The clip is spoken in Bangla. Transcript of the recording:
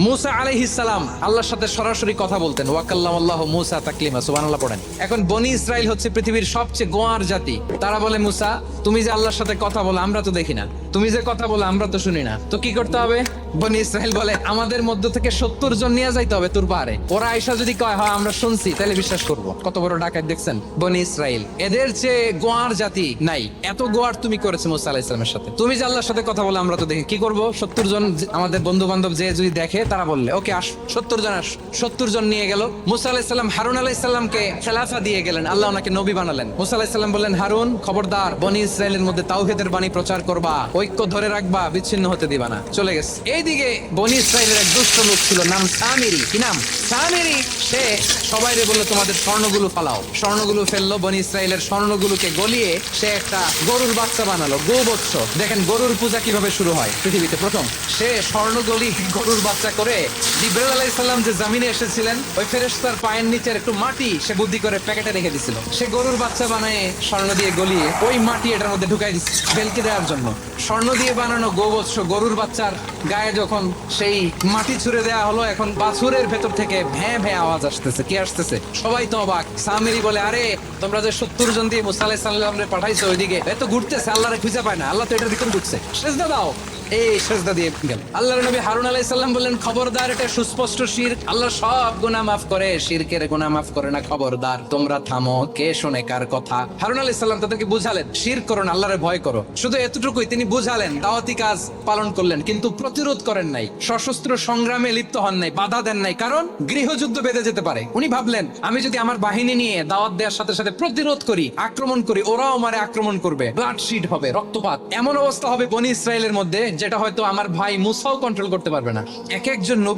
মুসা আলাইহিস সালাম আল্লাহর সাথে সরাসরি কথা বলতেন, ওয়াকাল্লামাল্লাহু মুসা তাকলিমা, সুবহানাল্লাহ পড়েন। এখন বনি ইসরাইল হচ্ছে পৃথিবীর সবচেয়ে গোয়ার জাতি। তারা বলে, মুসা তুমি যে আল্লাহর সাথে কথা বলো আমরা তো দেখি না, তুমি যে কথা বলো আমরা তো শুনি না, তো কি করতে হবে? বনি ইসরাইল বলে, আমাদের মধ্য থেকে 70 জন নিয়ে যাইতে হবে তোর পাহাড়ে। ওরা আয়েশা যদি কয় হ্যাঁ আমরা শুনছি, তাহলে বিশ্বাস করব। কত বড় ডাকাত দেখছেন বনি ইসরাইল। এদের চেয়ে গোয়ার জাতি নাই। এত গোয়ার তুমি করেছো মুসা আলাইহিস সালামের সাথে। তুমি যে আল্লাহর সাথে কথা বলো আমরা তো দেখি, কি করব? 70 জন আমাদের বন্ধু বান্ধব যে যদি দেখে, তারা বললে ওকে আস, 70 জন আস। 70 জন নিয়ে গেল। মুসা আলাইহিস সালাম হারুন আলাইহিস সালামকে খেলাফা দিয়ে গেলেন, আল্লাহ ওনাকে নবী বানালেন। মুসা আলাইহিস সালাম বললেন, হারুন খবরদার, বনি ইসরাইলের মধ্যে তাওহীদের বাণী প্রচার করবা, ঐক্য ধরে রাখবা, বিচ্ছিন্ন হতে দিবা না। চলে গেছে। এইদিকে বনি ইসরাইলের এক দুষ্ট লোক ছিল, নাম সামিরি। কি নাম? সামিরি। সে সবাইরে বললো তোমাদের স্বর্ণগুলো ফালাও। স্বর্ণগুলো ফেললো, বনি ইসরাইলের স্বর্ণগুলোকে গলিয়ে সে একটা গরুর বাচ্চা বানালো, গোবৎস। দেখেন গরুর পূজা কিভাবে শুরু হয় পৃথিবীতে প্রথম। সে স্বর্ণ গলি গরুর বাচ্চা করে, জিবরাইল আলাইহিস সালাম যে জমিনে এসেছিলেন, ওই ফেরেশতার পায়ের নিচের একটু মাটি সে বুদ্ধি করে প্যাকেটে রেখে দিছিল। সে গরুর বাচ্চা বানায় স্বর্ণ দিয়ে গলিয়ে ওই মাটি এটার মধ্যে ঢুকাই দিচ্ছে বেলকে দেওয়ার জন্য। স্বর্ণ দিয়ে বানানো গোবৎস গরুর বাচ্চার গায়ে যখন সেই মাটি ছুঁড়ে দেওয়া হলো, এখন বাছুরের ভেতর থেকে ভ্যাঁ ভ্যাঁ আওয়াজ আসতেছে। কি আসতেছে? সবাই তো অবাক। সামিরি বলে, আরে তোমরা যে 70 জন দিয়ে মুসা আলাইহিস সালামরে পাঠাইছো ওইদিকে, এ তো ঘুরতেছে, আল্লাহরে খুঁজে পায় না, আল্লাহ তো এটার ভিতর ঢুকছে, সেজদা দাও। এই সেজদা দিয়ে গেল। আল্লাহর নবী হারুন আলাইহিস সালাম বললেন, খবরদার, এটা সুস্পষ্ট শিরক, আল্লাহ সব গুনাহ মাফ করে, শিরকের গুনাহ মাফ করে না, খবরদার তোমরা থামো। কে শোনে কার কথা? হারুন আলাইহিস সালাম তাদেরকে বুঝালেন, শিরক করো না, আল্লাহরে ভয় করো। শুধু এতটুকুই তিনি বুঝালেন, দাওয়াতি কাজ পালন করলেন, কিন্তু প্রতিরোধ করেন নাই, সশস্ত্র সংগ্রামে লিপ্ত হন নাই, বাধা দেন নাই, কারণ গৃহযুদ্ধ বেঁধে যেতে পারে। উনি ভাবলেন, আমি যদি আমার বাহিনী নিয়ে দাওয়াত দেওয়ার সাথে সাথে প্রতিরোধ করি, আক্রমণ করি, ওরাও আমারে আক্রমণ করবে, ব্লাডশিট হবে, রক্তপাত, এমন অবস্থা হবে বনি ইসরাইলের মধ্যে যেটা হয়তো আমার ভাই মুসাও কন্ট্রোল করতে পারবে না। এক একজন নবী